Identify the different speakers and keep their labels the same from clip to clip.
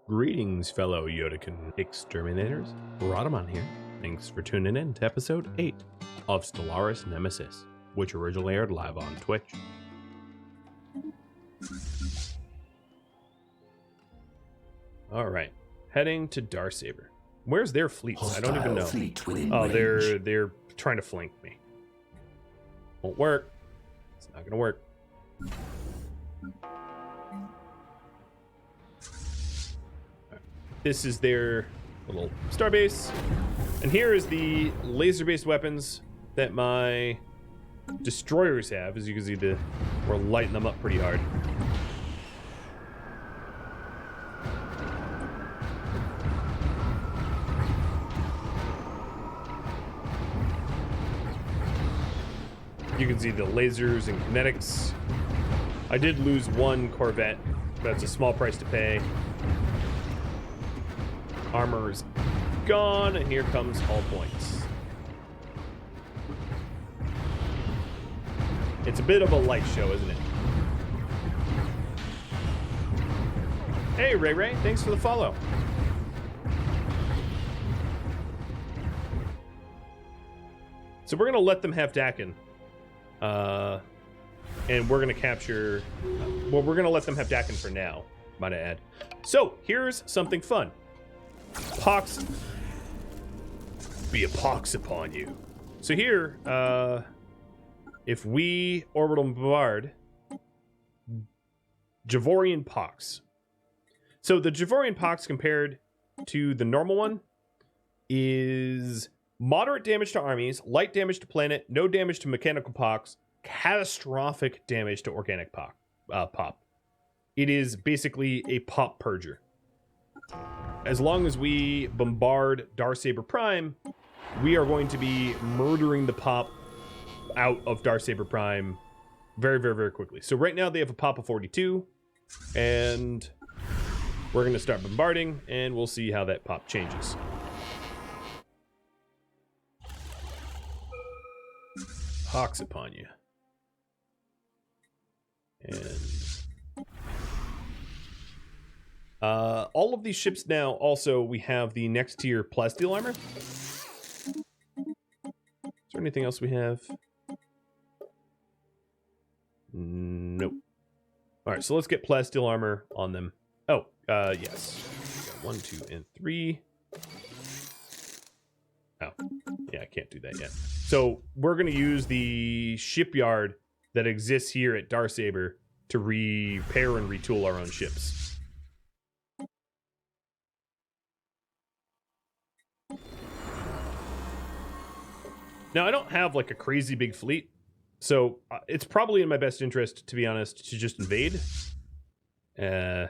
Speaker 1: Greetings, fellow Yodakin exterminators. Rhadamant here. Thanks for tuning in to episode 8 of Stellaris Nemesis, which originally aired live on Twitch. Alright, heading to Darksaber. Where's their fleets? I don't even know. Oh, they're trying to flank me. Won't work. It's not gonna work. This is their little starbase. And here is the laser-based weapons that my destroyers have. As you can see, we're lighting them up pretty hard. You can see the lasers and kinetics. I did lose one Corvette. That's a small price to pay. Armor is gone, and here comes all points. It's a bit of a light show, isn't it? Hey, Ray, thanks for the follow. So we're going to let them have Dakin. And we're going to capture... well, we're going to let them have Dakin for now, might I add. So, here's something fun. Pox. Be a pox upon you. So here, if we orbital bombard Javorian Pox. So the Javorian Pox compared to the normal one is moderate damage to armies, light damage to planet, no damage to mechanical pox, catastrophic damage to organic pop. It is basically a pop purger. As long as we bombard Darksaber Prime, we are going to be murdering the pop out of Darksaber Prime very, very, very quickly. So right now they have a pop of 42, and we're going to start bombarding, and we'll see how that pop changes. Pox upon you. And... all of these ships now, also, we have the next tier plasteel armor. Is there anything else we have? Nope. Alright, so let's get plasteel armor on them. Oh, yes. 1, 2, and 3. Oh, yeah, I can't do that yet. So, we're going to use the shipyard that exists here at Darksaber to repair and retool our own ships. Now, I don't have, like, a crazy big fleet, so it's probably in my best interest, to be honest, to just invade. And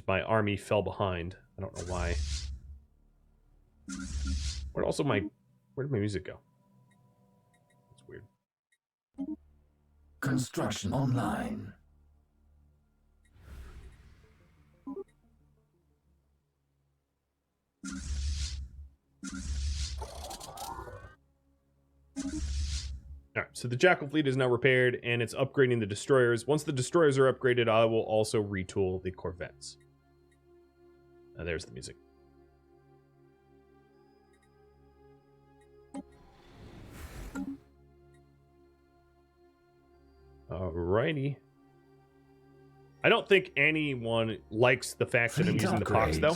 Speaker 1: my army fell behind. I don't know why. Where did my music go? That's weird.
Speaker 2: Construction online.
Speaker 1: Alright, so the Jackal fleet is now repaired, and it's upgrading the destroyers. Once the destroyers are upgraded, I will also retool the corvettes. There's the music. Alrighty. I don't think anyone likes the fact that I'm using the Pox, though.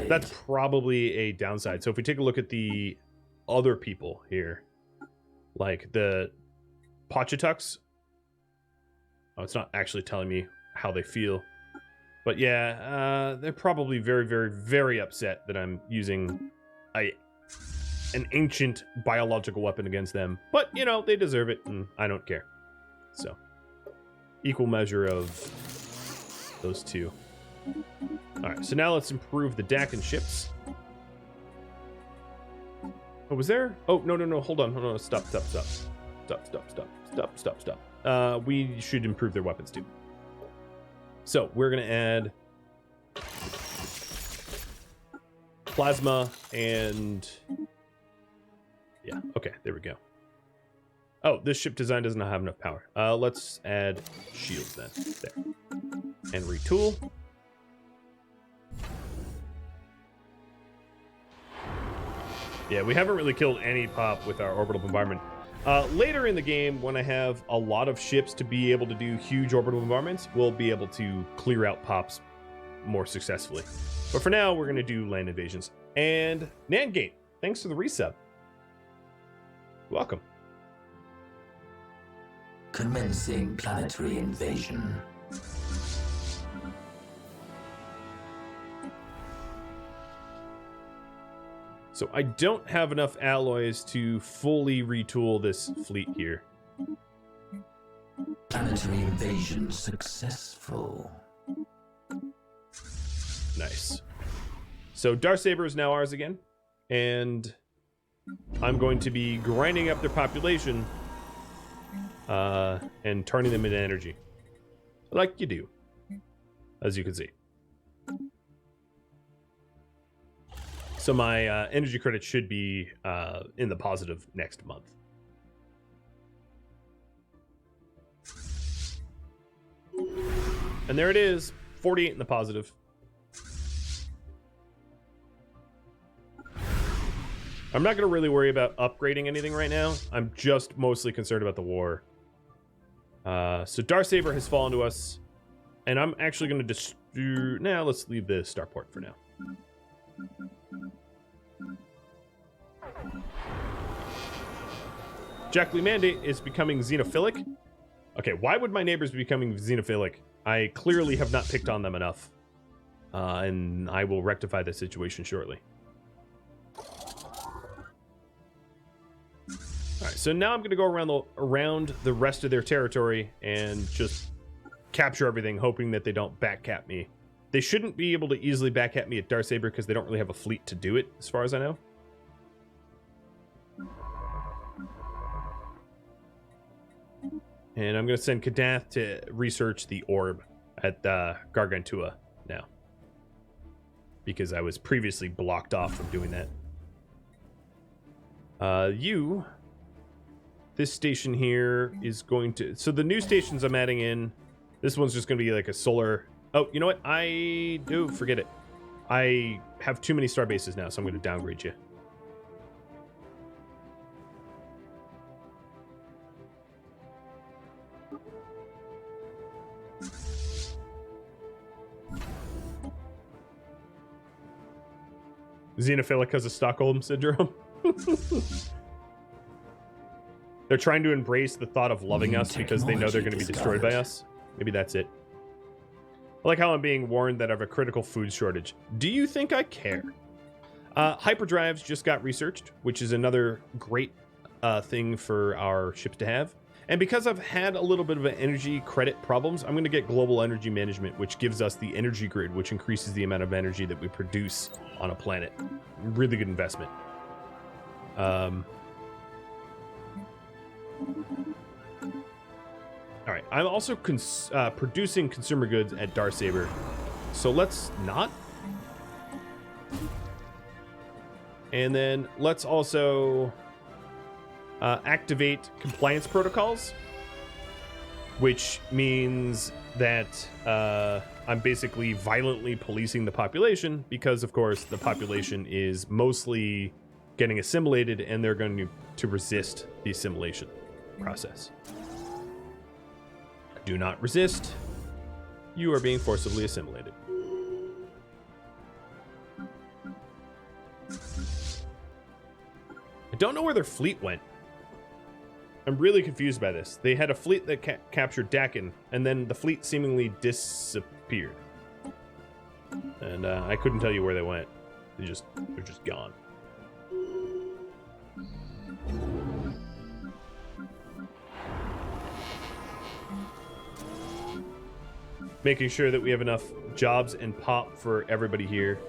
Speaker 1: That's probably a downside. So if we take a look at the other people here, like the Pachitucks. Oh, it's not actually telling me how they feel. But yeah, they're probably very, very, very upset that I'm using an ancient biological weapon against them. But, you know, they deserve it, and I don't care. So, equal measure of those two. Alright, so now let's improve the Dakin ships. Oh, was there? Oh, no. Hold on. Stop. We should improve their weapons, too. So, we're going to add plasma and... yeah, okay, there we go. Oh, this ship design doesn't have enough power. Let's add shields then. There. And retool. Yeah, we haven't really killed any pop with our orbital bombardment. Later in the game, when I have a lot of ships to be able to do huge orbital bombardments, we'll be able to clear out pops more successfully. But for now, we're going to do land invasions. And Nangate, thanks for the resub. Welcome.
Speaker 2: Commencing planetary invasion.
Speaker 1: So I don't have enough alloys to fully retool this fleet here.
Speaker 2: Planetary invasion successful.
Speaker 1: Nice. So Darksaber is now ours again. And I'm going to be grinding up their population and turning them into energy. Like you do, as you can see. So my energy credit should be in the positive next month. And there it is, 48 in the positive. I'm not going to really worry about upgrading anything right now. I'm just mostly concerned about the war. So Darksaber has fallen to us. And I'm actually going to Nah, let's leave the starport for now. Jackley Mandate is becoming xenophilic. Okay, why would my neighbors be becoming xenophilic? I clearly have not picked on them enough. And I will rectify the situation shortly. Alright, so now I'm going to go around the rest of their territory and just capture everything, hoping that they don't backcap me. They shouldn't be able to easily backcap me at Darksaber because they don't really have a fleet to do it, as far as I know. And I'm going to send Kadath to research the orb at Gargantua now, because I was previously blocked off from doing that. This station here is going to... So the new stations I'm adding in, this one's just going to be like a solar... Oh, you know what? I do forget it. I have too many star bases now, so I'm going to downgrade you. Xenophilic has a Stockholm syndrome. They're trying to embrace the thought of loving us because they know they're going to be destroyed by us. Maybe that's it. I like how I'm being warned that I have a critical food shortage. Do you think I care? Hyperdrives just got researched, which is another great thing for our ships to have. And because I've had a little bit of an energy credit problems, I'm going to get global energy management, which gives us the energy grid, which increases the amount of energy that we produce on a planet. Really good investment. All right, I'm also producing consumer goods at Darksaber, so let's not. And then let's also activate compliance protocols, which means that I'm basically violently policing the population because, of course, the population is mostly getting assimilated and they're going to resist the assimilation process. Do not resist. You are being forcibly assimilated. I don't know where their fleet went. I'm really confused by this. They had a fleet that captured Dakin, and then the fleet seemingly disappeared. And I couldn't tell you where they went. They're just gone. Making sure that we have enough jobs and pop for everybody here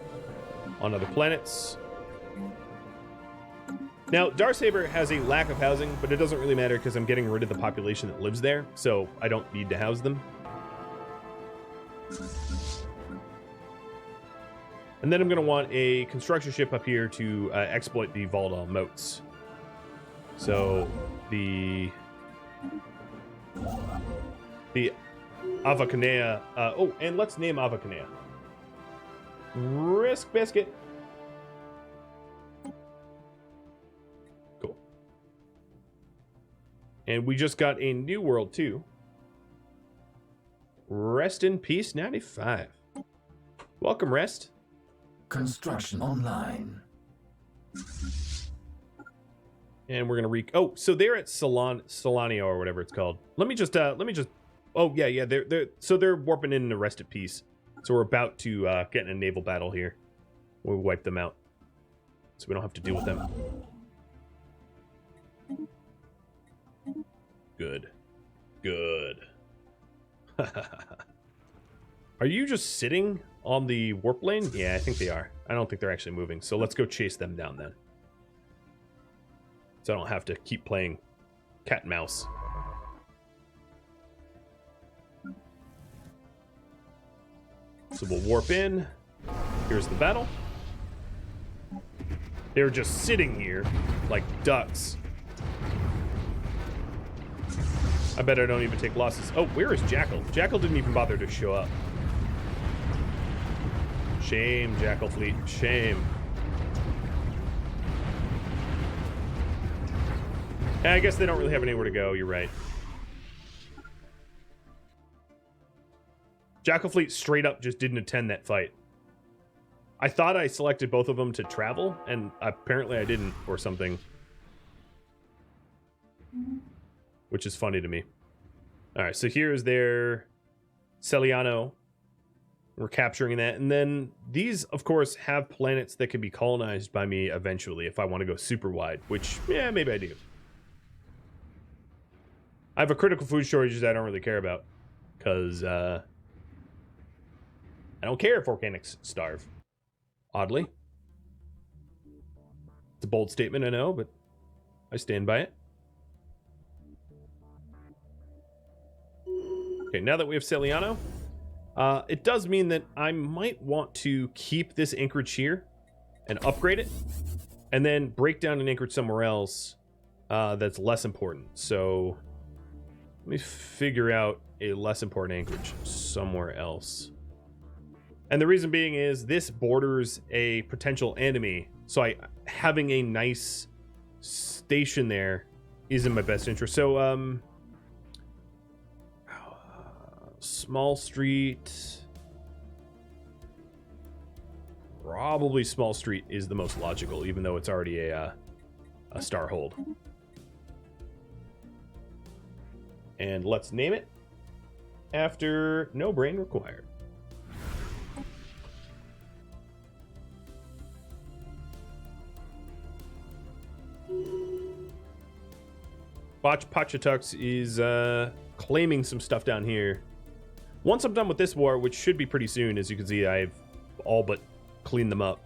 Speaker 1: on other planets. Now, Darksaber has a lack of housing, but it doesn't really matter because I'm getting rid of the population that lives there, so I don't need to house them. And then I'm going to want a construction ship up here to exploit the volatile moats. So the Avakanea. Oh, and let's name Avakanea. Risk Biscuit. And we just got a new world, too. Rest in Peace 95. Welcome, Rest.
Speaker 2: Construction online.
Speaker 1: And we're gonna oh, so they're at Solanio or whatever it's called. Let me just oh yeah, they're warping into Rest in Peace. So we're about to get in a naval battle here. We'll wipe them out. So we don't have to deal with them. Good. Good. Are you just sitting on the warp lane? Yeah, I think they are. I don't think they're actually moving. So let's go chase them down then. So I don't have to keep playing cat and mouse. So we'll warp in. Here's the battle. They're just sitting here like ducks. I bet I don't even take losses. Oh, where is Jackal? Jackal didn't even bother to show up. Shame, Jackal Fleet. Shame. I guess they don't really have anywhere to go. You're right. Jackal Fleet straight up just didn't attend that fight. I thought I selected both of them to travel, and apparently I didn't, or something. Which is funny to me. Alright, so here's their Celiano. We're capturing that. And then these, of course, have planets that can be colonized by me eventually if I want to go super wide, which, yeah, maybe I do. I have a critical food shortage that I don't really care about, because I don't care if organics starve. Oddly. It's a bold statement, I know, but I stand by it. Okay, now that we have Celiano, it does mean that I might want to keep this anchorage here and upgrade it, and then break down an anchorage somewhere else that's less important. So let me figure out a less important anchorage somewhere else. And the reason being is this borders a potential enemy, so having a nice station there is in my best interest. So Small Street, probably Small Street is the most logical, even though it's already a star hold. And let's name it after No Brain Required. Pachitux is claiming some stuff down here. Once I'm done with this war, which should be pretty soon, as you can see, I've all but cleaned them up.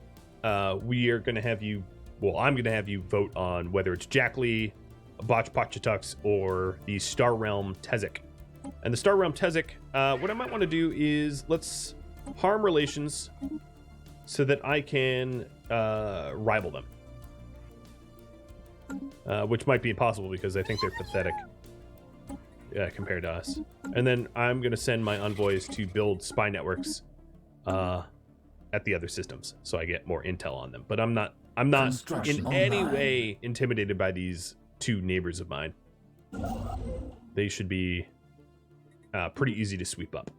Speaker 1: We are going to have you, well, I'm going to have you vote on whether it's Jackley, Botch Pachitux, or the Star Realm Tezik. And the Star Realm Tezik, what I might want to do is let's harm relations so that I can rival them. Which might be impossible because I think they're pathetic compared to us. And then I'm going to send my envoys to build spy networks at the other systems so I get more intel on them. But I'm not in any way intimidated by these two neighbors of mine. They should be pretty easy to sweep up.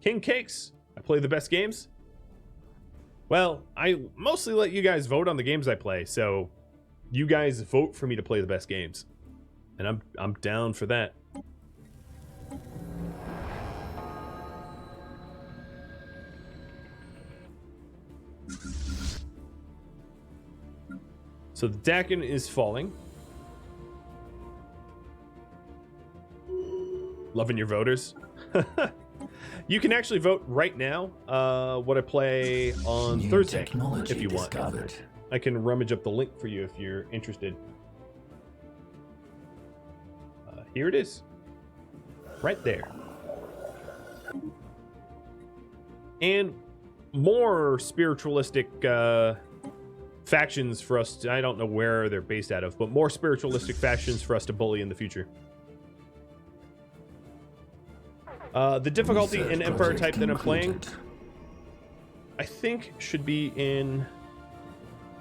Speaker 1: King Cakes, I play the best games. Well, I mostly let you guys vote on the games I play, so you guys vote for me to play the best games. And I'm down for that. So the Dakin is falling. Loving your voters. You can actually vote right now what I play on Thursday if you want. I can rummage up the link for you if you're interested. Here it is. Right there. And more spiritualistic factions for us to, I don't know where they're based out of, but more spiritualistic factions for us to bully in the future. The difficulty in Empire type that I'm playing, I think should be in...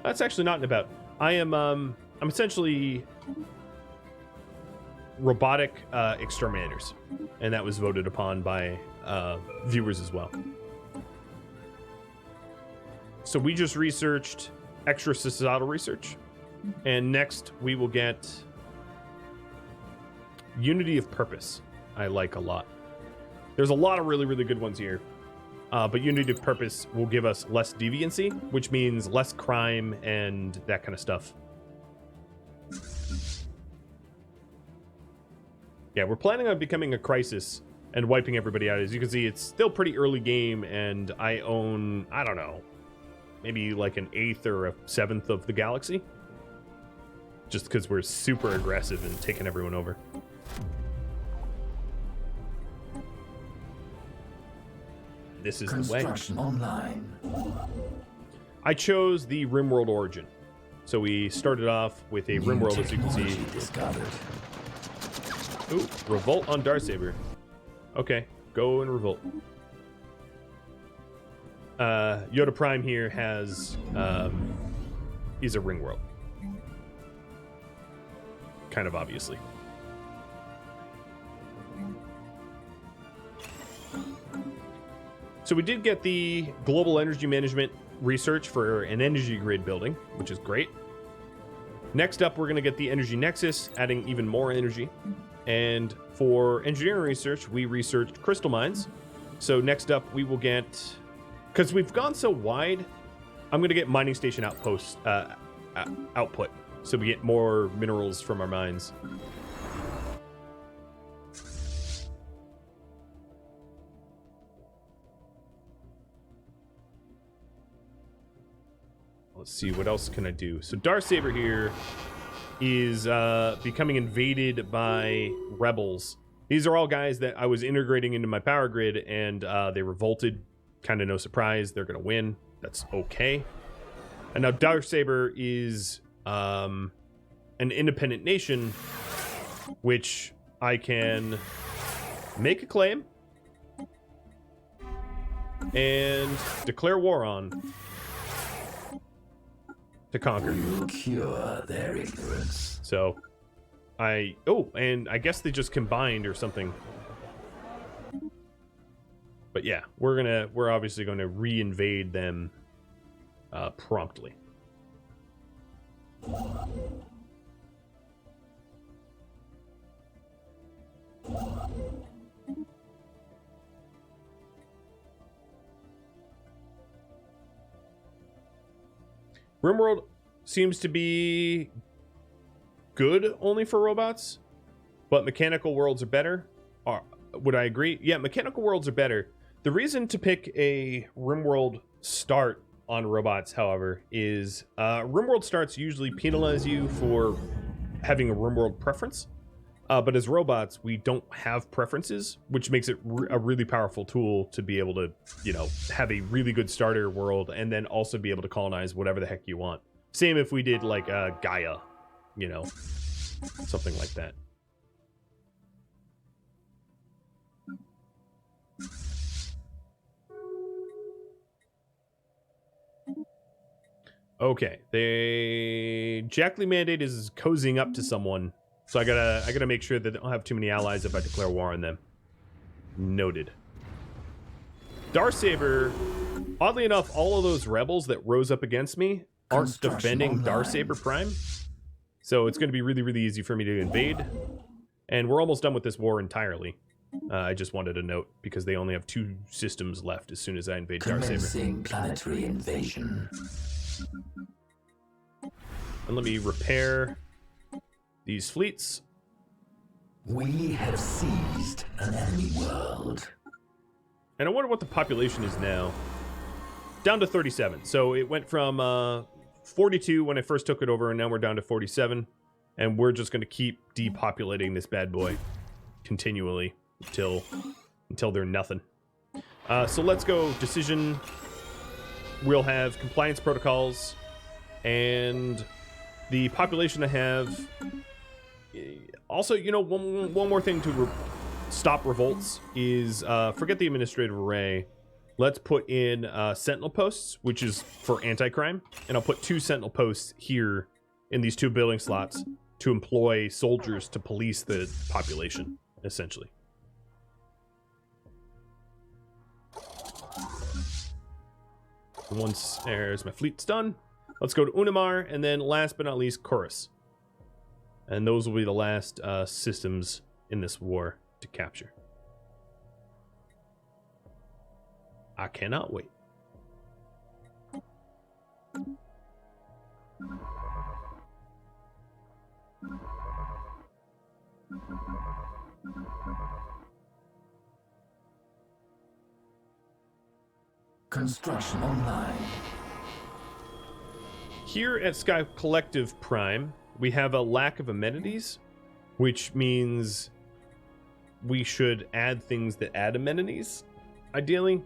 Speaker 1: That's actually not in about. I am I'm essentially robotic exterminators, and that was voted upon by viewers as well. So we just researched extra societal research, and next we will get unity of purpose. I like a lot. There's a lot of really, really good ones here, but unity of purpose will give us less deviancy, which means less crime and that kind of stuff. Yeah, we're planning on becoming a crisis and wiping everybody out. As you can see, it's still pretty early game, and I own, I don't know, maybe like an 1/8 or a 1/7 of the galaxy. Just because we're super aggressive and taking everyone over. This is the way.
Speaker 2: Construction online.
Speaker 1: I chose the RimWorld origin. So we started off with a RimWorld, as you can see.
Speaker 2: Discovered.
Speaker 1: Ooh, revolt on Darksaber. Okay, go and revolt. Yoda Prime here has he's a RimWorld. Kind of obviously. So we did get the global energy management research for an energy grid building, which is great. Next up, we're going to get the energy nexus, adding even more energy. And for engineering research, we researched crystal mines. So next up, we will get, because we've gone so wide, I'm going to get mining station output, so we get more minerals from our mines. Let's see, what else can I do? So Darksaber here is becoming invaded by rebels. These are all guys that I was integrating into my power grid, and they revolted. Kind of no surprise. They're going to win. That's okay. And now Darksaber is an independent nation, which I can make a claim and declare war on to conquer.
Speaker 2: You cure their ignorance.
Speaker 1: So and I guess they just combined or something. But yeah, we're obviously going to re-invade them promptly. RimWorld seems to be good only for robots, but mechanical worlds are better. Would I agree? Yeah, mechanical worlds are better. The reason to pick a RimWorld start on robots, however, is RimWorld starts usually penalize you for having a RimWorld preference. But as robots, we don't have preferences, which makes it a really powerful tool to be able to, have a really good starter world and then also be able to colonize whatever the heck you want. Same if we did like Gaia, something like that. Okay, Jackley Mandate is cozying up to someone. So I gotta make sure that they don't have too many allies if I declare war on them. Noted. Darksaber, oddly enough, all of those rebels that rose up against me aren't defending Darksaber Prime. So it's going to be really, really easy for me to invade. And we're almost done with this war entirely. I just wanted to note because they only have 2 systems left as soon as I invade Darksaber.
Speaker 2: Planetary invasion.
Speaker 1: And let me repair these fleets.
Speaker 2: We have seized an enemy world.
Speaker 1: And I wonder what the population is now. Down to 37. So it went from 42 when I first took it over, and now we're down to 47. And we're just going to keep depopulating this bad boy continually until they're nothing. So let's go. Decision. We'll have compliance protocols. And the population I have... Also, one more thing to stop revolts is forget the administrative array. Let's put in sentinel posts, which is for anti-crime, and I'll put 2 sentinel posts here in these 2 building slots to employ soldiers to police the population, essentially. Once there's my fleet's done, let's go to Unimar, and then last but not least, Chorus. And those will be the last systems in this war to capture. I cannot wait.
Speaker 2: Construction online.
Speaker 1: Here at Sky Collective Prime, we have a lack of amenities, which means we should add things that add amenities, ideally.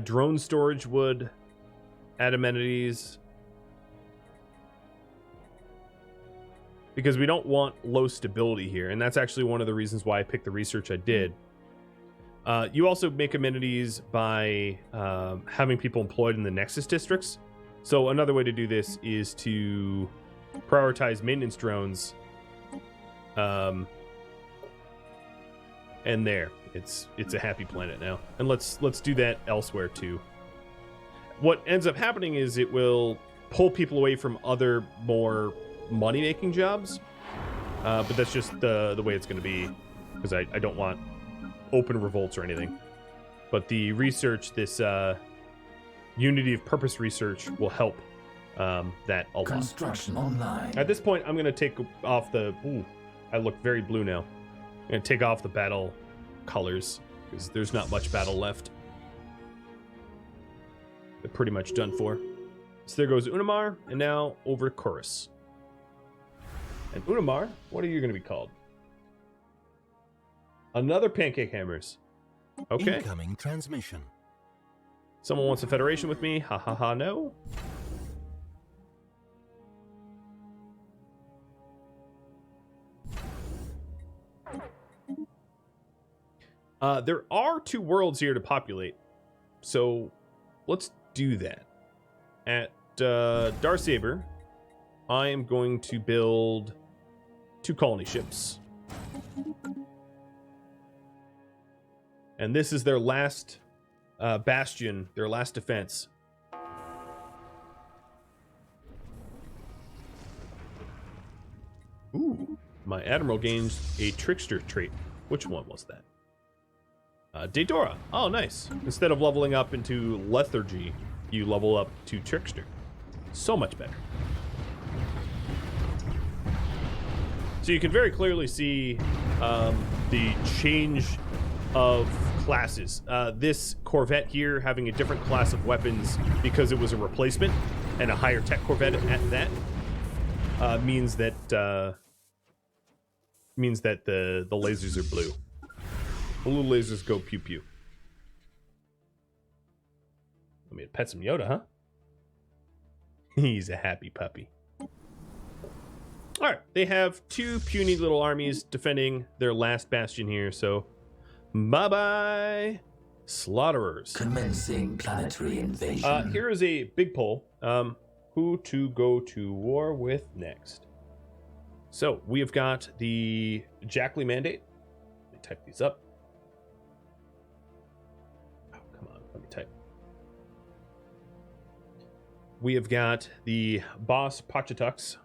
Speaker 1: Drone storage would add amenities, because we don't want low stability here, and that's actually one of the reasons why I picked the research I did. You also make amenities by having people employed in the Nexus districts. So another way to do this is to prioritize maintenance drones. And there, it's a happy planet now. And let's do that elsewhere too. What ends up happening is it will pull people away from other more money-making jobs. But that's just the way it's going to be, because I don't want open revolts or anything. But the research, this Unity of Purpose research, will help that a lot.
Speaker 2: Construction online.
Speaker 1: At this point, I'm going to take off the... Ooh, I look very blue now. I'm going to take off the battle colors, because there's not much battle left. They're pretty much done for. So there goes Unimar, and now over to Chorus. And Unimar, what are you going to be called? Another Pancake Hammers. Okay.
Speaker 3: Incoming transmission.
Speaker 1: Someone wants a federation with me. Ha ha ha, no. There are 2 worlds here to populate, so let's do that. At Darsaber, I am going to build 2 colony ships. And this is their last bastion, their last defense. Ooh, my admiral gains a trickster trait. Which one was that? Daedora. Oh, nice. Instead of leveling up into lethargy, you level up to trickster. So much better. So you can very clearly see the change of classes. This Corvette here having a different class of weapons because it was a replacement, and a higher tech Corvette at that, means that the lasers are blue. Blue lasers go pew pew. Let me pet some Yoda, huh? He's a happy puppy. Alright, they have 2 puny little armies defending their last bastion here, so bye-bye, slaughterers.
Speaker 2: Commencing planetary invasion.
Speaker 1: Here is a big poll. Who to go to war with next? So, we have got the Jackley Mandate. Let me type these up. Oh, come on, let me type. We have got the Boss Pachitux.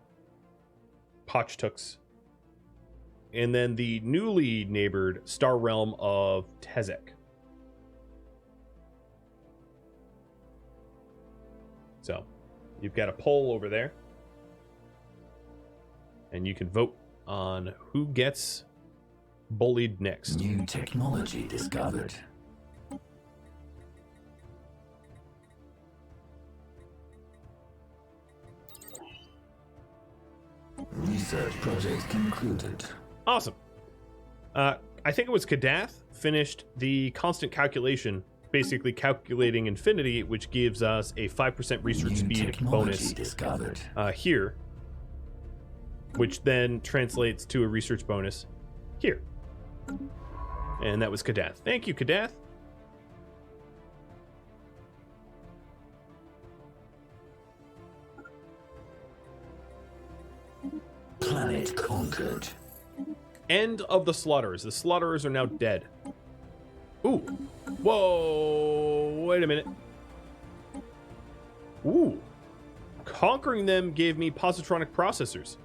Speaker 1: And then the newly neighbored Star Realm of Tezek. So, you've got a poll over there. And you can vote on who gets bullied next.
Speaker 2: New technology discovered. Research project concluded.
Speaker 1: Awesome. I think it was Kadath finished the constant calculation, basically calculating infinity, which gives us a 5% research speed bonus
Speaker 2: discovered.
Speaker 1: Here, which then translates to a research bonus here. And that was Kadath. Thank you, Kadath.
Speaker 2: Planet conquered.
Speaker 1: End of the slaughterers. The slaughterers are now dead. Ooh. Whoa. Wait a minute. Ooh. Conquering them gave me positronic processors.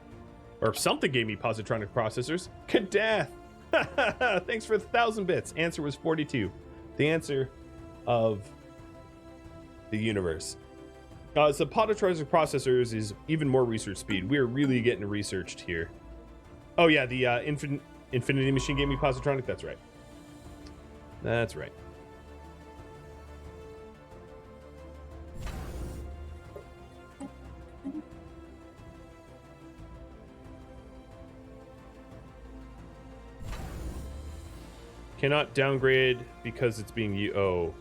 Speaker 1: Or something gave me positronic processors. Kadath. Thanks for 1,000 bits. Answer was 42. The answer of the universe. So positronic processors is even more research speed. We're really getting researched here. Oh yeah, the Infinity Machine gave me positronic. That's right. That's right. Cannot downgrade because it's being oh,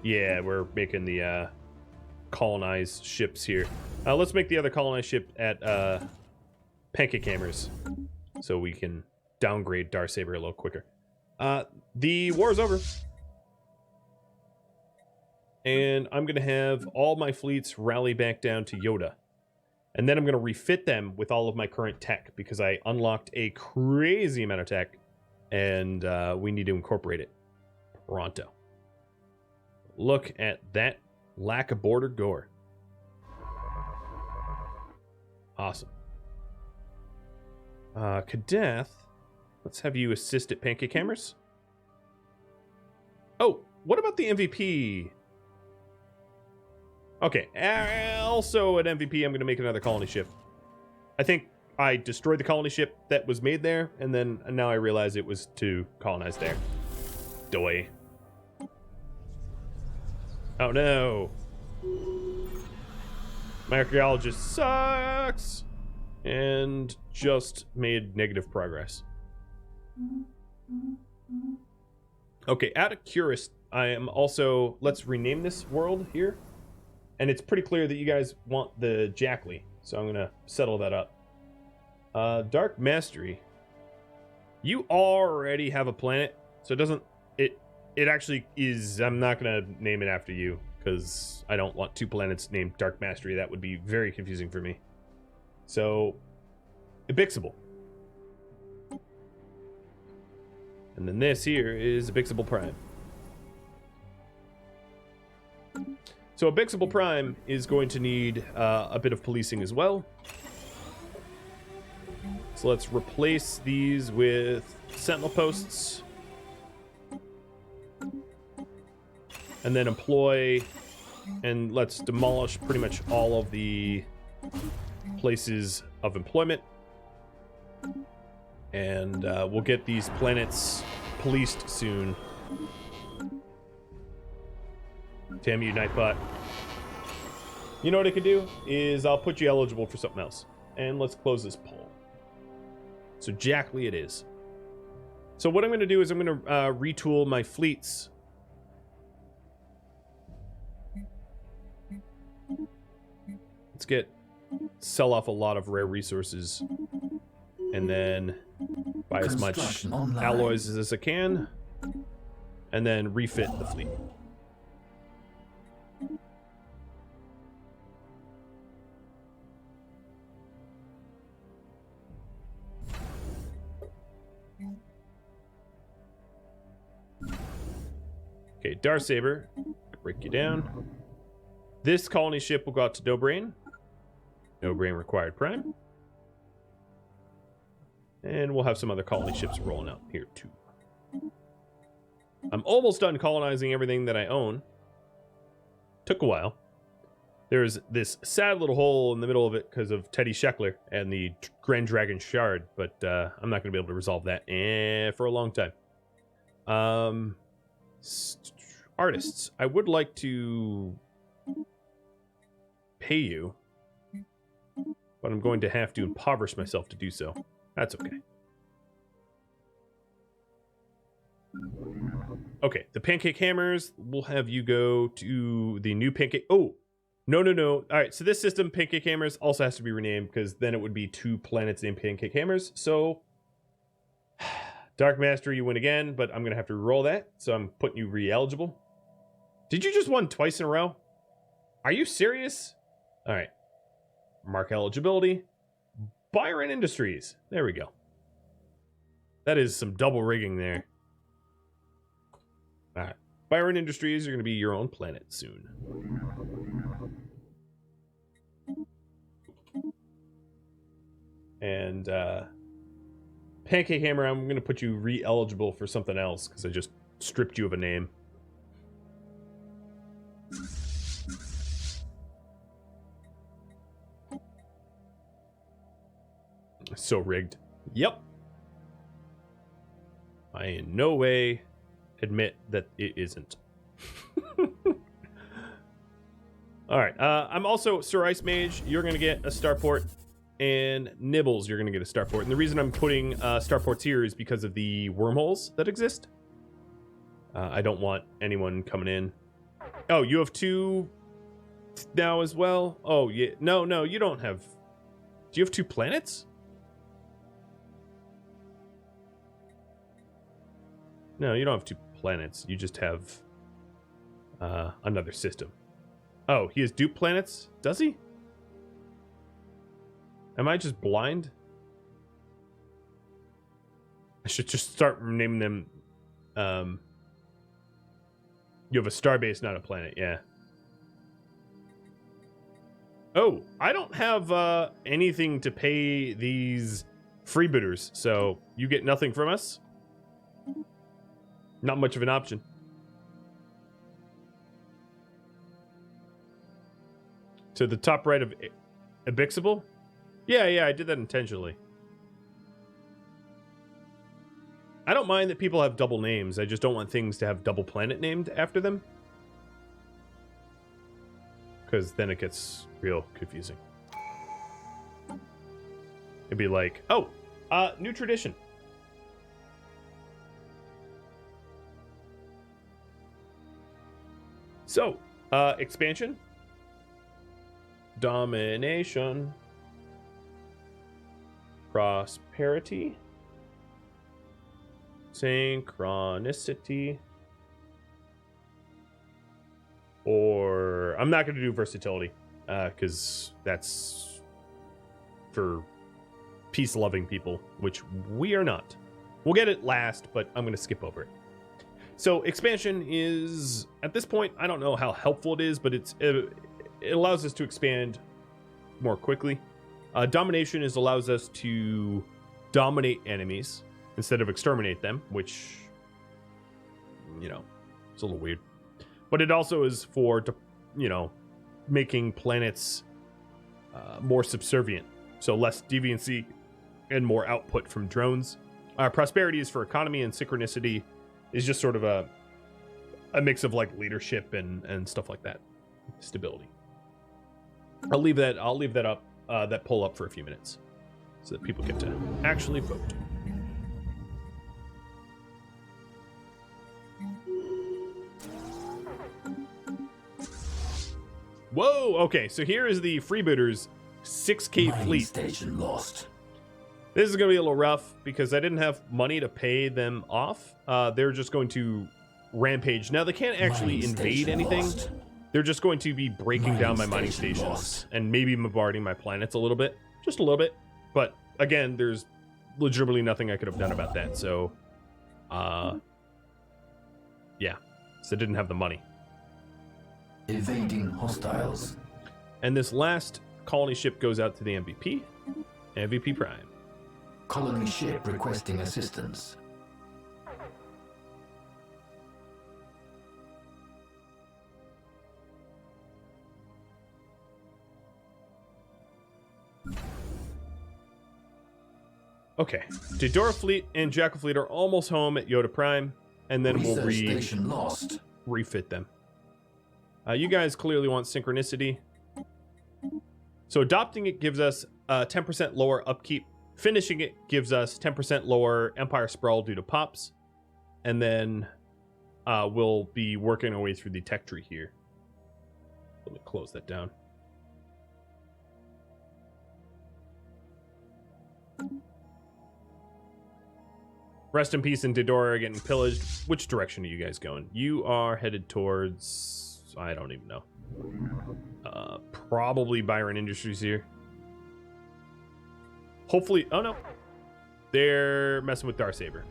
Speaker 1: yeah, we're making the colonized ships here. Let's make the other colonized ship at pancake hammers, so we can downgrade Darksaber a little quicker. The war is over, and I'm gonna have all my fleets rally back down to Yoda, and then I'm gonna refit them with all of my current tech because I unlocked a crazy amount of tech. And we need to incorporate it pronto. Look at that lack of border gore. Awesome. Kadath, let's have you assist at pancake hammers. Oh, what about the MVP? Okay, also at MVP, I'm going to make another colony ship. I think I destroyed the colony ship that was made there, and then now I realize it was to colonize there. Doy. Oh no. My archaeologist sucks! And just made negative progress. Okay, out of curious, I am also... Let's rename this world here. And it's pretty clear that you guys want the Jackley, so I'm going to settle that up. Dark Mastery. You already have a planet, so it doesn't... It actually is... I'm not going to name it after you, because I don't want two planets named Dark Mastery. That would be very confusing for me. So, Ibixable. And then this here is Ibixable Prime. So Ibixable Prime is going to need a bit of policing as well. So let's replace these with sentinel posts. And then employ, and let's demolish pretty much all of the places of employment. And we'll get these planets policed soon. Damn you, Nightbot. You know what I could do? Is I'll put you eligible for something else. And let's close this poll. So Jackley it is. So what I'm going to do is I'm going to retool my fleets. Let's sell off a lot of rare resources. And then buy as much alloys as I can. And then refit the fleet. Okay, Darksaber, break you down. This colony ship will go out to No Brain. No Brain required Prime. And we'll have some other colony ships rolling out here too. I'm almost done colonizing everything that I own. Took a while. There's this sad little hole in the middle of it because of Teddy Sheckler and the Grand Dragon Shard, but I'm not going to be able to resolve that for a long time. Artists, I would like to pay you, but I'm going to have to impoverish myself to do so. That's okay. Okay, the pancake hammers, we'll have you go to the new pancake... Oh, no. All right, so this system, pancake hammers, also has to be renamed because then it would be two planets named pancake hammers. So, Dark Master, you win again, but I'm going to have to roll that. So I'm putting you re-eligible. Did you just win twice in a row? Are you serious? All right. Mark eligibility. Byron Industries. There we go. That is some double rigging there. All right. Byron Industries are going to be your own planet soon. And Pancake Hammer, I'm going to put you re-eligible for something else because I just stripped you of a name. So rigged. Yep. I in no way admit that it isn't. Alright, I'm also Sir Ice Mage. You're going to get a starport. And Nibbles, you're going to get a starport. And the reason I'm putting starports here is because of the wormholes that exist. I don't want anyone coming in. Oh, you have 2 now as well? Oh, yeah. No, you don't have... Do you have 2 planets? No, you don't have 2 planets. You just have another system. Oh, he has dupe planets? Does he? Am I just blind? I should just start naming them. You have a starbase, not a planet. Yeah. Oh, I don't have anything to pay these freebooters, so you get nothing from us. Not much of an option. To the top right of Abixable? Yeah, I did that intentionally. I don't mind that people have double names. I just don't want things to have double planet named after them. Because then it gets real confusing. It'd be like, oh, new tradition. So, expansion. Domination. Prosperity. Synchronicity. Or I'm not going to do versatility because that's for peace-loving people, which we are not. We'll get it last, but I'm going to skip over it. So expansion is, at this point, I don't know how helpful it is, but it allows us to expand more quickly. Domination allows us to dominate enemies instead of exterminate them, which, you know, it's a little weird. But it also is for, you know, making planets more subservient. So less deviancy and more output from drones. Prosperity is for economy, and synchronicity is just sort of a mix of like leadership and stuff like that. Stability. I'll leave that up, that poll up for a few minutes so that people get to actually vote. Whoa, okay, so here is the freebooters 6K
Speaker 2: Mining
Speaker 1: fleet.
Speaker 2: Station lost.
Speaker 1: This is going to be a little rough because I didn't have money to pay them off. They're just going to rampage. Now, they can't actually
Speaker 2: Mining
Speaker 1: invade
Speaker 2: station
Speaker 1: anything.
Speaker 2: lost.
Speaker 1: They're just going to be breaking down my mining
Speaker 2: Station
Speaker 1: stations
Speaker 2: lost.
Speaker 1: and maybe bombarding my planets a little bit. Just a little bit. But again, there's legitimately nothing I could have done about that. So, yeah. So I didn't have the money.
Speaker 2: Evading hostiles.
Speaker 1: And this last colony ship goes out to the MVP. MVP Prime.
Speaker 2: Colony ship requesting assistance.
Speaker 1: Okay. Didora Fleet and Jackal Fleet are almost home at Yoda Prime. And then we'll
Speaker 2: Research station lost.
Speaker 1: refit them. You guys clearly want synchronicity. So adopting it gives us 10% lower upkeep. Finishing it gives us 10% lower Empire Sprawl due to pops. And then we'll be working our way through the tech tree here. Let me close that down. Rest in peace and Didora are getting pillaged. Which direction are you guys going? You are headed towards... I don't even know. Probably Byron Industries here. Hopefully, oh no. They're messing with Darksaber.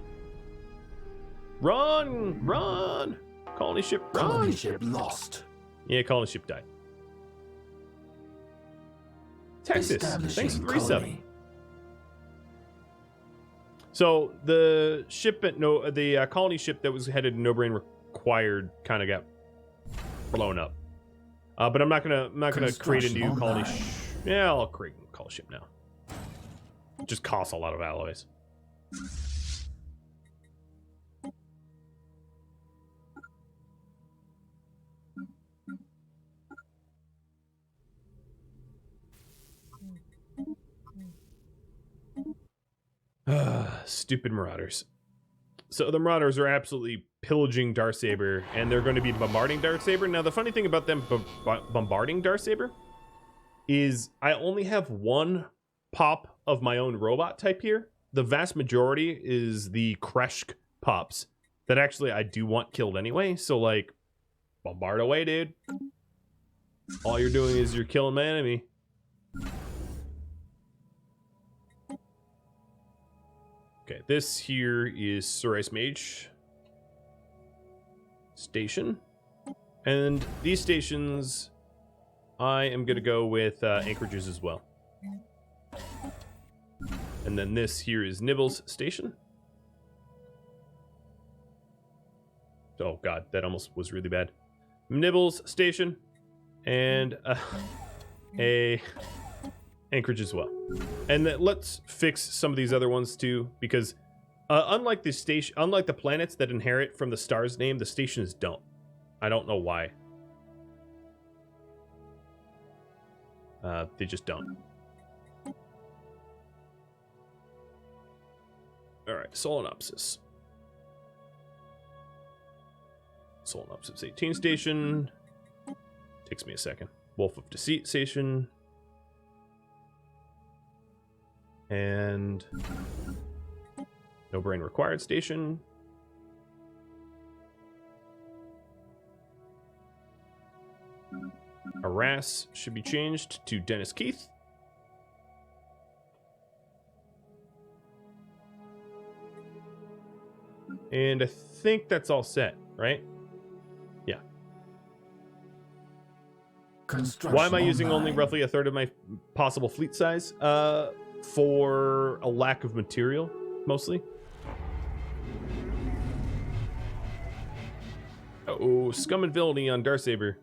Speaker 1: Run! Run! Colony ship, run!
Speaker 2: Colony ship lost.
Speaker 1: Yeah, colony ship died. Texas, thanks for the resub. So the ship at the colony ship that was headed to No Brain Required kind of got blown up. But I'm not gonna create a new colony. Yeah, I'll create a colony ship now. It just costs a lot of alloys. Stupid Marauders. So the Marauders are absolutely pillaging Darksaber, and they're going to be bombarding Darksaber. Now, the funny thing about them bombarding Darksaber is I only have one pop of my own robot type here. The vast majority is the Kresk pops that actually I do want killed anyway. So, like, bombard away, dude. All you're doing is you're killing my enemy. Okay, this here is Stellaris Mage Station. And these stations, I am going to go with anchorages as well. And then this here is Nibbles Station. Oh god, that almost was really bad. Nibbles Station. And a anchorage as well. And then let's fix some of these other ones too, because unlike the planets that inherit from the star's name, the stations don't. I don't know why. They just don't. All right, Solenopsis. Solenopsis 18 station. Takes me a second. Wolf of Deceit station. And No Brain Required station. Harass should be changed to Dennis Keith. And I think that's all set, right? Yeah. Why am I using only roughly a third of my possible fleet size? For a lack of material, mostly. Oh, scum and villainy on Darksaber.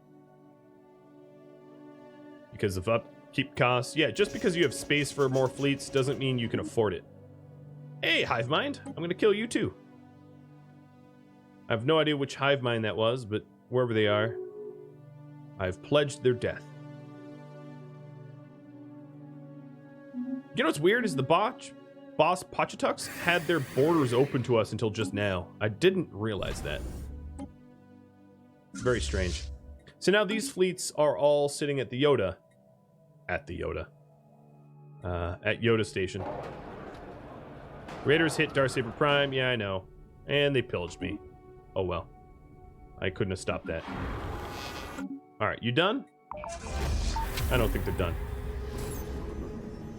Speaker 1: Because of upkeep costs. Yeah, just because you have space for more fleets doesn't mean you can afford it. Hey, Hive Mind, I'm gonna kill you too. I have no idea which Hive Mind that was, but wherever they are, I've pledged their death. You know what's weird is the boss Pachitux had their borders open to us until just now. I didn't realize that. Very strange. So now these fleets are all sitting at the Yoda. At Yoda Station. Raiders hit Darksaber Prime. Yeah, I know. And they pillaged me. Oh well. I couldn't have stopped that. Alright, you done? I don't think they're done.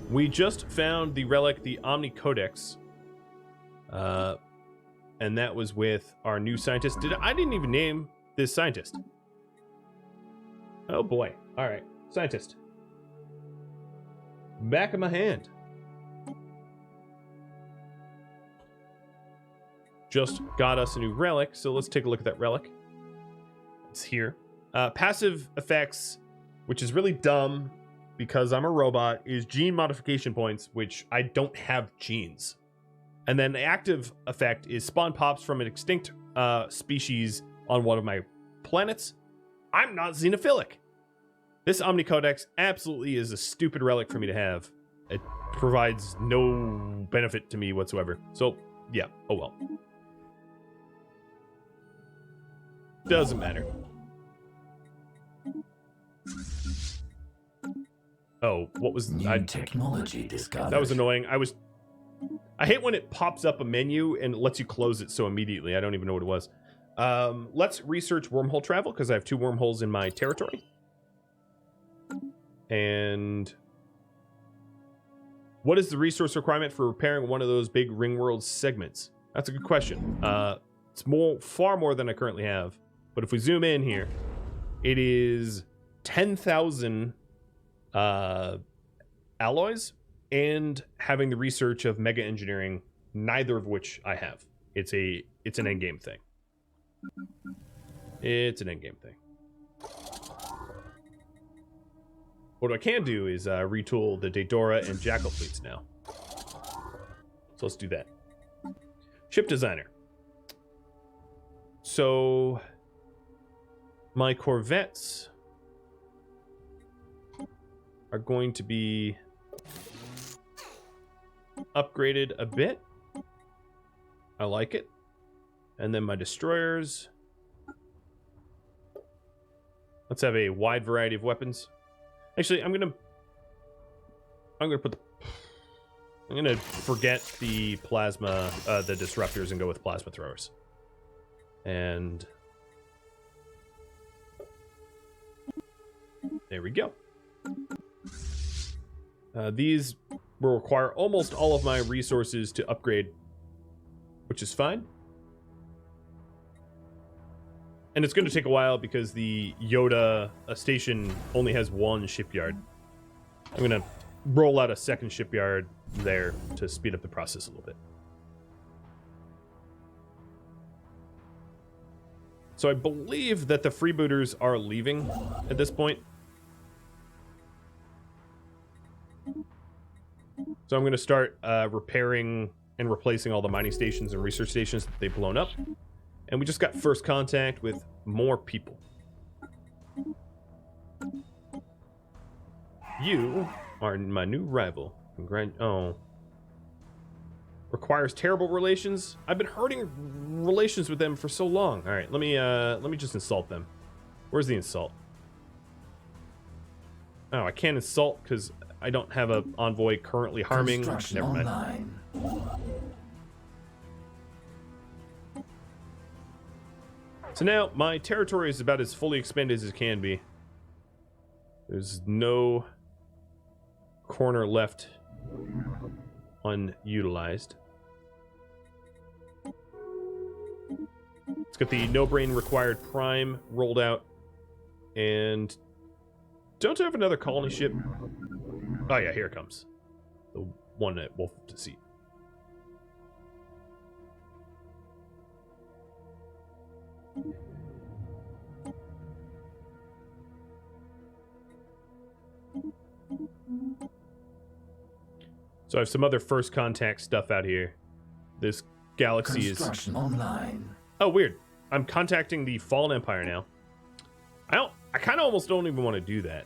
Speaker 1: We just found the relic, the Omni Codex. And that was with our new scientist. I didn't even name this scientist. Oh boy. Alright. Scientist. Back of my hand. Just got us a new relic, so let's take a look at that relic. It's here. Passive effects, which is really dumb because I'm a robot, is gene modification points, which I don't have genes. And then the active effect is spawn pops from an extinct species on one of my planets. I'm not xenophilic. This Omni Codex absolutely is a stupid relic for me to have. It provides no benefit to me whatsoever. So, yeah, oh well. Doesn't matter. Oh, what was
Speaker 2: technology discovered?
Speaker 1: That was annoying. I hate when it pops up a menu and lets you close it so immediately. I don't even know what it was. Let's research wormhole travel because I have 2 wormholes in my territory. And What is the resource requirement for repairing one of those big Ringworld segments? That's a good question. It's far more than I currently have. But if we zoom in here, it is 10,000 alloys and having the research of mega engineering, neither of which I have. It's an endgame thing. It's an endgame thing. What I can do is retool the Daedora and Jackal fleets now. So let's do that. Ship designer. So my Corvettes are going to be upgraded a bit. I like it. And then my destroyers. Let's have a wide variety of weapons. Actually, I'm gonna forget the plasma, the disruptors, and go with plasma throwers. And there we go. These will require almost all of my resources to upgrade, which is fine. And it's going to take a while because the Yoda station only has one shipyard. I'm going to roll out a second shipyard there to speed up the process a little bit. So I believe that the freebooters are leaving at this point. So I'm going to start repairing and replacing all the mining stations and research stations that they've blown up. And we just got first contact with more people. You are my new rival. Oh. Requires terrible relations. I've been hurting relations with them for so long. All right, let me just insult them. Where's the insult? Oh, I can't insult because I don't have an envoy currently harming. Never mind.
Speaker 2: Online.
Speaker 1: So now my territory is about as fully expanded as it can be. There's no corner left unutilized. Let's get the no brain required prime rolled out. And don't I have another colony ship? Oh yeah, here it comes. The one at Wolf of Deceit. So I have some other first contact stuff out here. This galaxy is
Speaker 2: online.
Speaker 1: Oh, weird. I'm contacting the Fallen Empire now. I kind of almost don't even want to do that.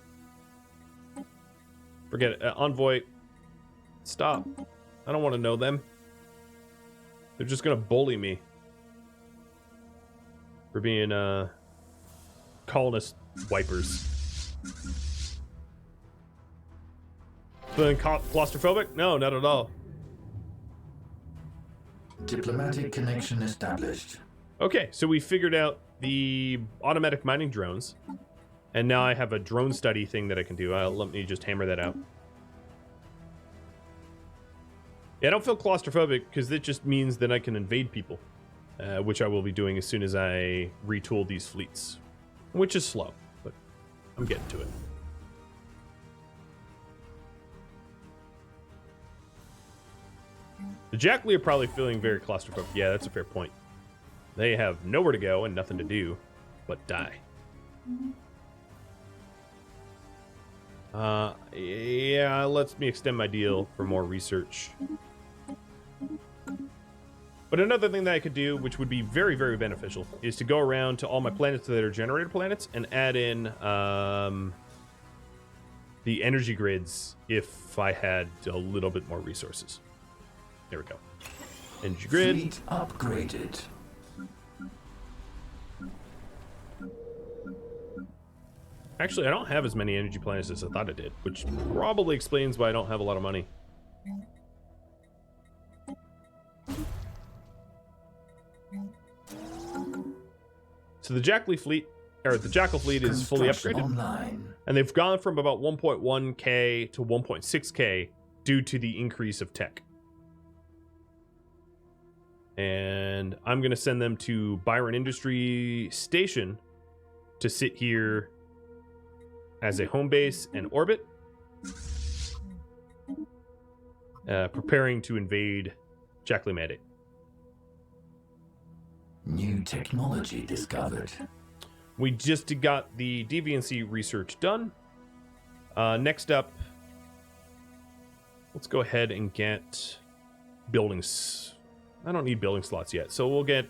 Speaker 1: Forget it. Envoy, stop. I don't want to know them. They're just gonna bully me for being colonist wipers. Feeling claustrophobic? No, not at all.
Speaker 2: Diplomatic connection established.
Speaker 1: Okay, so we figured out the automatic mining drones, and now I have a drone study thing that I can do. Let me just hammer that out. Yeah, I don't feel claustrophobic because it just means that I can invade people, which I will be doing as soon as I retool these fleets, which is slow, but I'm getting to it. The Jackal are probably feeling very claustrophobic. Yeah, that's a fair point. They have nowhere to go and nothing to do but die. Yeah, lets me extend my deal for more research. But another thing that I could do, which would be very, very beneficial, is to go around to all my planets that are generator planets and add in the energy grids if I had a little bit more resources. There we go. Energy grid.
Speaker 2: Fleet upgraded.
Speaker 1: Actually, I don't have as many energy planets as I thought I did, which probably explains why I don't have a lot of money. So the Jackal fleet, is fully upgraded.
Speaker 2: Online.
Speaker 1: And they've gone from about 1.1k to 1.6k due to the increase of tech. And I'm going to send them to Byron Industry Station to sit here as a home base and orbit, preparing to invade Jackley Mandate.
Speaker 2: New technology discovered.
Speaker 1: We just got the deviancy research done. Next up, let's go ahead and get buildings. I don't need building slots yet, so we'll get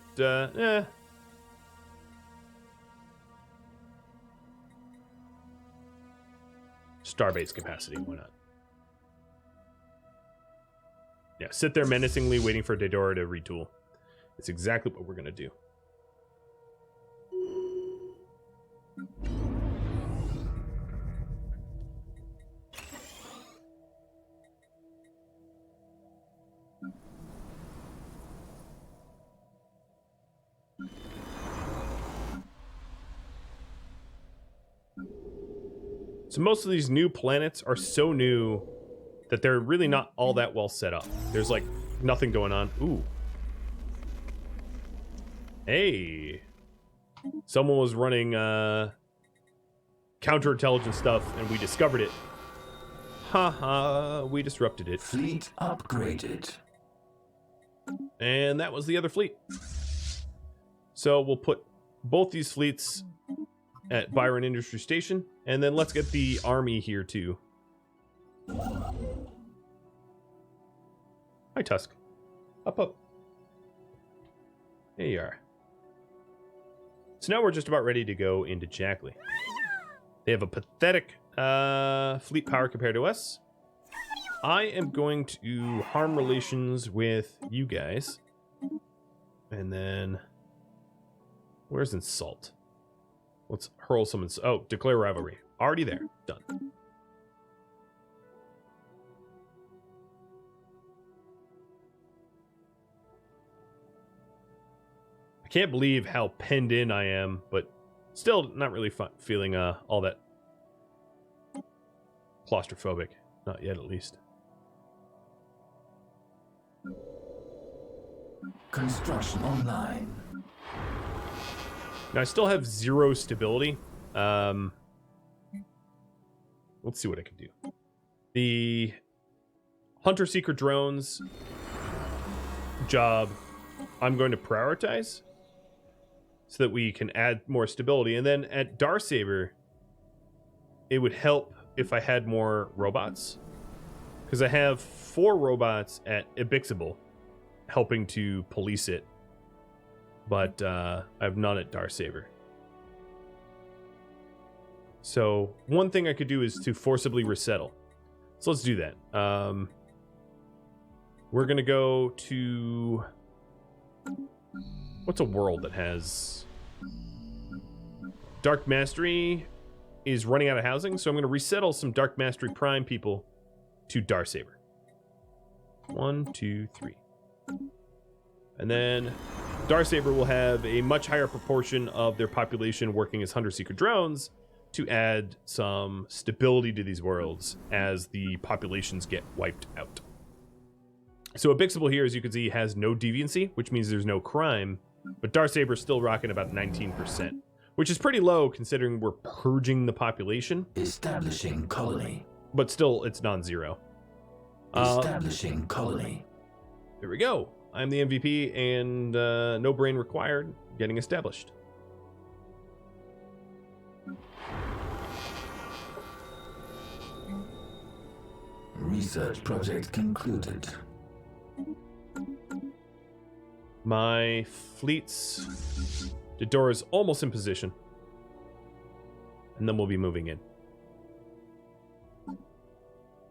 Speaker 1: Starbase capacity. Why not? Yeah, sit there menacingly waiting for Daedora to retool. It's exactly what we're going to do. So most of these new planets are so new that they're really not all that well set up. There's like nothing going on. Ooh. Hey. Someone was running counterintelligence stuff and we discovered it. Haha, we disrupted it.
Speaker 2: Fleet upgraded.
Speaker 1: And that was the other fleet. So we'll put both these fleets at Byron Industry Station, and then let's get the army here too. Hi, Tusk. Up, up. There you are. So now we're just about ready to go into Jackley. They have a pathetic fleet power compared to us. I am going to harm relations with you guys. And then... where's Insult? Let's hurl some insult. Oh, declare rivalry. Already there. Done. I can't believe how penned in I am, but still not really feeling all that claustrophobic. Not yet, at least.
Speaker 2: Construction online.
Speaker 1: Now, I still have 0 stability. Let's see what I can do. The Hunter-Seeker drones job, I'm going to prioritize so that we can add more stability. And then at Darsaber, it would help if I had more robots. Because I have 4 robots at Ibixable helping to police it. But I have none at Darsaber. So one thing I could do is to forcibly resettle. So let's do that. We're going to go to... what's a world that has... Dark Mastery is running out of housing, so I'm going to resettle some Dark Mastery Prime people to Darsaber. 1, 2, 3. And then Darsaber will have a much higher proportion of their population working as Hunter-Seeker drones to add some stability to these worlds as the populations get wiped out. So Ibixable here, as you can see, has no deviancy, which means there's no crime, but Darsaber's still rocking about 19%, which is pretty low considering we're purging the population.
Speaker 2: Establishing colony.
Speaker 1: But still, it's non-zero.
Speaker 2: Establishing colony.
Speaker 1: There we go. I'm the MVP, and no brain required. Getting established.
Speaker 2: Research project concluded.
Speaker 1: My fleet's Daedora's almost in position. And then we'll be moving in.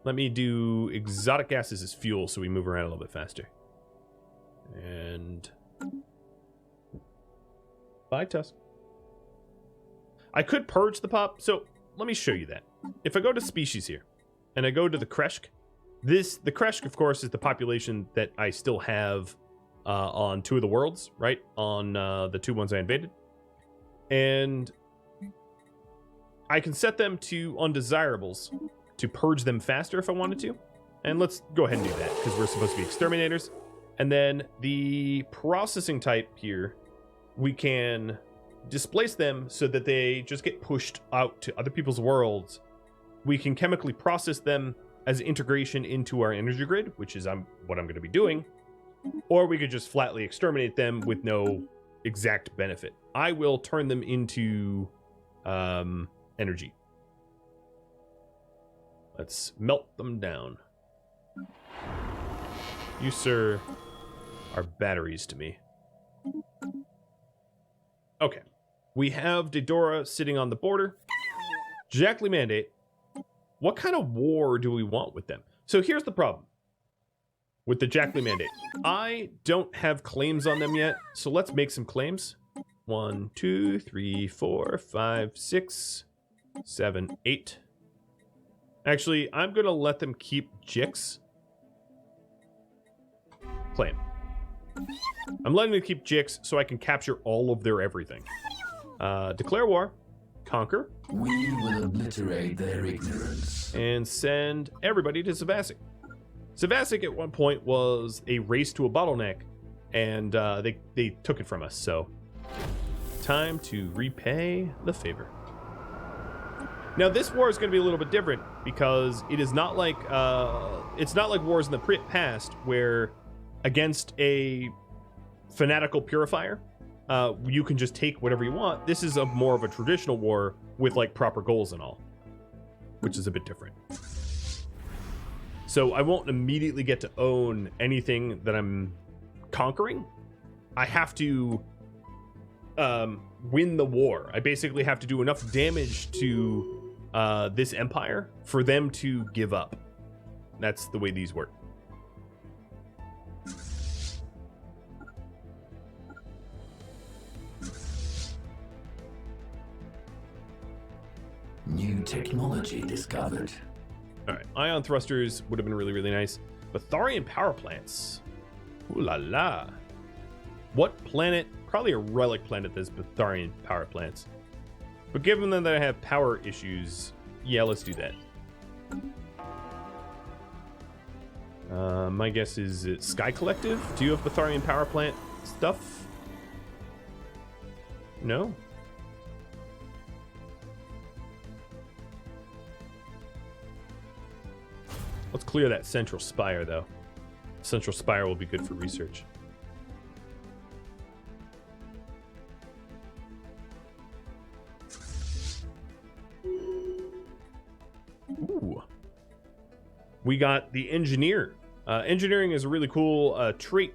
Speaker 1: Let me do exotic gases as fuel so we move around a little bit faster. And... bye, Tusk. I could purge the pop, so let me show you that. If I go to species here, and I go to the Kreshk, the Kreshk, of course, is the population that I still have on 2 of the worlds, right? On the 2 ones I invaded. And I can set them to undesirables to purge them faster if I wanted to. And let's go ahead and do that because we're supposed to be exterminators. And then the processing type here, we can displace them so that they just get pushed out to other people's worlds. We can chemically process them as integration into our energy grid, which is what I'm going to be doing. Or we could just flatly exterminate them with no exact benefit. I will turn them into energy. Let's melt them down. You, sir, are batteries to me. Okay. We have Dedora sitting on the border. Jackley Mandate. What kind of war do we want with them? So here's the problem with the Jackley Mandate. I don't have claims on them yet, so let's make some claims. 1, 2, 3, 4, 5, 6, 7, 8. Actually, I'm going to let them keep Jix. Claim. I'm letting them keep Jix so I can capture all of their everything. Declare war. Conquer.
Speaker 2: We will obliterate their ignorance.
Speaker 1: And send everybody to Zavasic. Zavasic at one point was a race to a bottleneck, and they took it from us, so time to repay the favor. Now this war is going to be a little bit different because it is not like wars in the past where against a fanatical purifier you can just take whatever you want. This is more of a traditional war with like proper goals and all, which is a bit different. So I won't immediately get to own anything that I'm conquering. I have to win the war. I basically have to do enough damage to this empire for them to give up. That's the way these work.
Speaker 2: New technology discovered.
Speaker 1: All right, ion thrusters would have been really, really nice. Batharian power plants. Ooh la la. What planet? Probably a relic planet that's Batharian power plants. But given that I have power issues, yeah, let's do that. My guess is Sky Collective. Do you have Batharian power plant stuff? No? Let's clear that central spire, though. Central spire will be good for research. Ooh. We got the engineer. Engineering is a really cool trait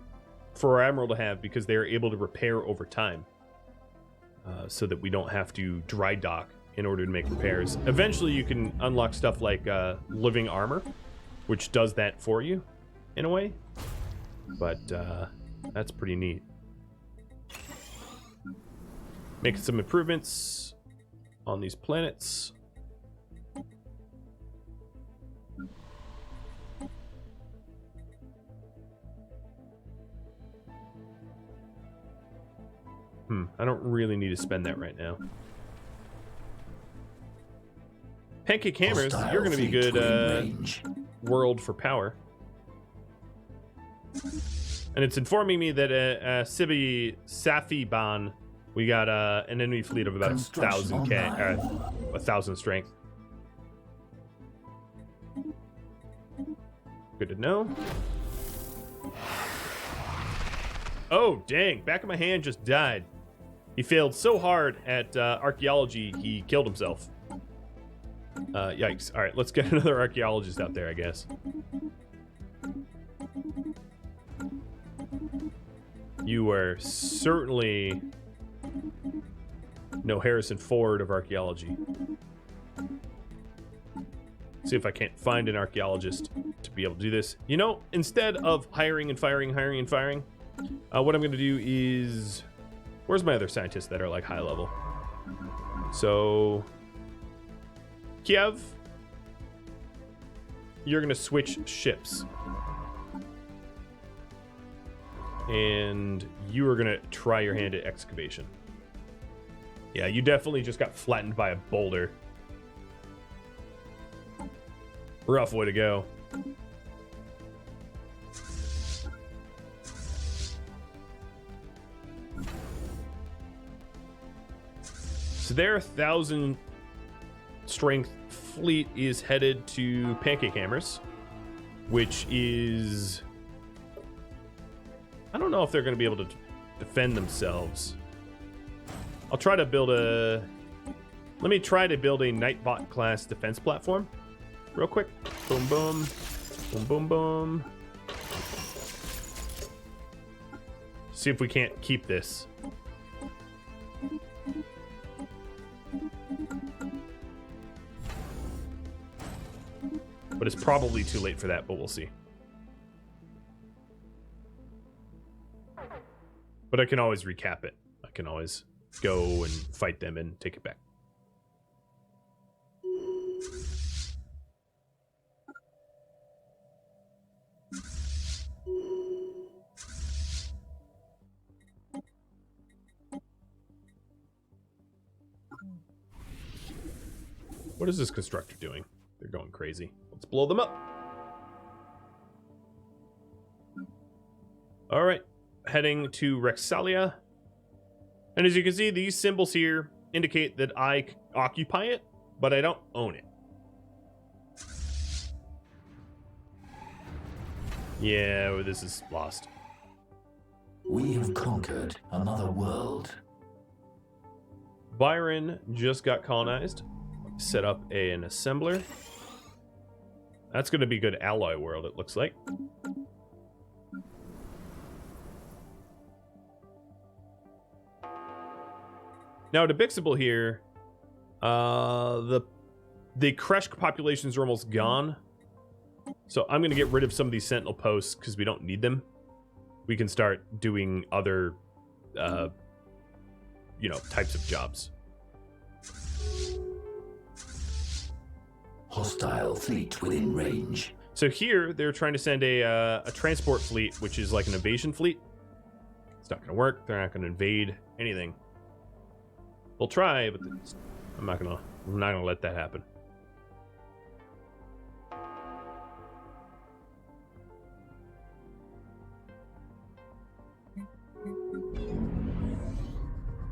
Speaker 1: for our admiral to have because they are able to repair over time. So that we don't have to dry dock in order to make repairs. Eventually you can unlock stuff like living armor, which does that for you in a way, but that's pretty neat. Making some improvements on these planets. I don't really need to spend that right now. Pancake hammers, you're going to be good world for power. And it's informing me that Sibi Safiban, we got an enemy fleet of about 1,000 strength. Good to know. Oh, dang. Back of my hand just died. He failed so hard at archaeology, he killed himself. Yikes. All right, let's get another archaeologist out there, I guess. You are certainly no Harrison Ford of archaeology. See if I can't find an archaeologist to be able to do this. You know, instead of hiring and firing, what I'm going to do is... Where's my other scientists that are like high level? So... Kiev, you're going to switch ships. And you are going to try your hand at excavation. Yeah, you definitely just got flattened by a boulder. Rough way to go. So their 1,000 strength fleet is headed to Pancake Hammers, which is... I don't know if they're going to be able to defend themselves. I'll try to build a... Let me try to build a Nightbot class defense platform real quick. Boom, boom. Boom, boom, boom. See if we can't keep this. But it's probably too late for that, but we'll see. But I can always recap it. I can always go and fight them and take it back. What is this constructor doing? They're going crazy. Let's blow them up. All right, heading to Rexalia. And as you can see, these symbols here indicate that I occupy it, but I don't own it. Yeah, well, this is lost.
Speaker 2: We have conquered another world.
Speaker 1: Byron just got colonized. Set up an assembler. That's going to be good alloy world, it looks like. Now, to Bixable here, the Kresh populations are almost gone. So I'm going to get rid of some of these Sentinel posts because we don't need them. We can start doing other, types of jobs.
Speaker 2: Hostile fleet within range.
Speaker 1: So here, they're trying to send a transport fleet, which is like an invasion fleet. It's not going to work. They're not going to invade anything. They'll try, but I'm not gonna let that happen.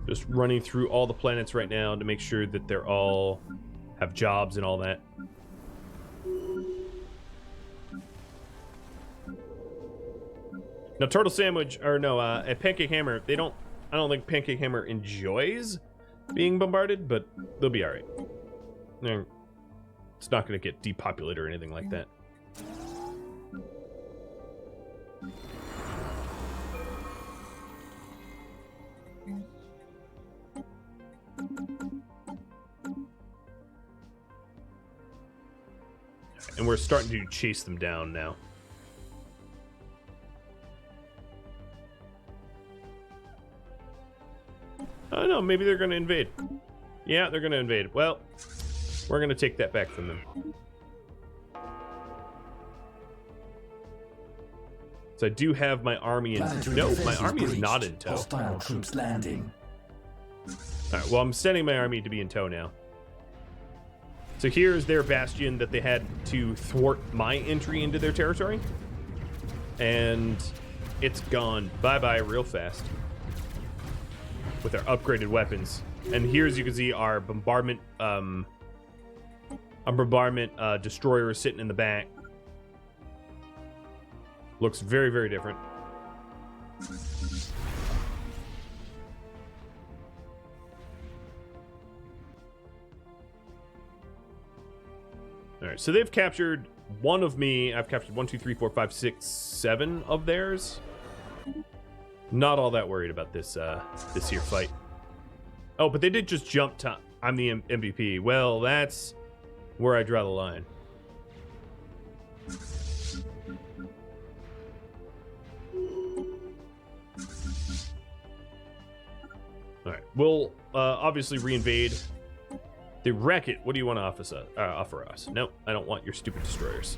Speaker 1: Just running through all the planets right now to make sure that they're all have jobs and all that. Now, Turtle Sandwich, or no, at Pancake Hammer, I don't think Pancake Hammer enjoys being bombarded, but they'll be all right. It's not going to get depopulated or anything like that. And we're starting to chase them down now. Oh no, maybe they're going to invade. Yeah, they're going to invade. Well, we're going to take that back from them. So I do have my army in... No, my army is not in tow.
Speaker 2: Hostile troops landing.
Speaker 1: Alright, well, I'm sending my army to be in tow now. So here's their bastion that they had to thwart my entry into their territory. And it's gone bye-bye real fast. With our upgraded weapons. And here, as you can see, our bombardment destroyer is sitting in the back. Looks very, very different. All right, so they've captured one of me. I've captured 1, 2, 3, 4, 5, 6, 7 of theirs. Not all that worried about this this here fight. Oh, but they did just jump to I'm the MVP. Well, that's where I draw the line. All right, we'll obviously reinvade. The Wreck-It, what do you want to offer us? No, I don't want your stupid destroyers.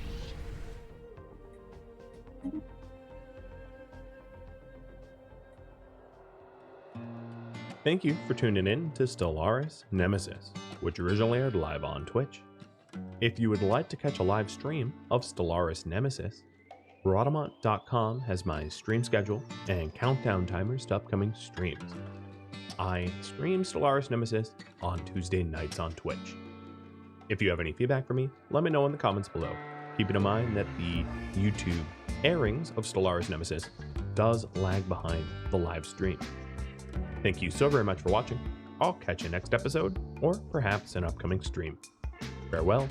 Speaker 1: Thank you for tuning in to Stellaris Nemesis, which originally aired live on Twitch. If you would like to catch a live stream of Stellaris Nemesis, Rhadamant.com has my stream schedule and countdown timers to upcoming streams. I stream Stellaris Nemesis on Tuesday nights on Twitch. If you have any feedback for me, let me know in the comments below. Keeping in mind that the YouTube airings of Stellaris Nemesis does lag behind the live stream. Thank you so very much for watching. I'll catch you next episode, or perhaps an upcoming stream. Farewell.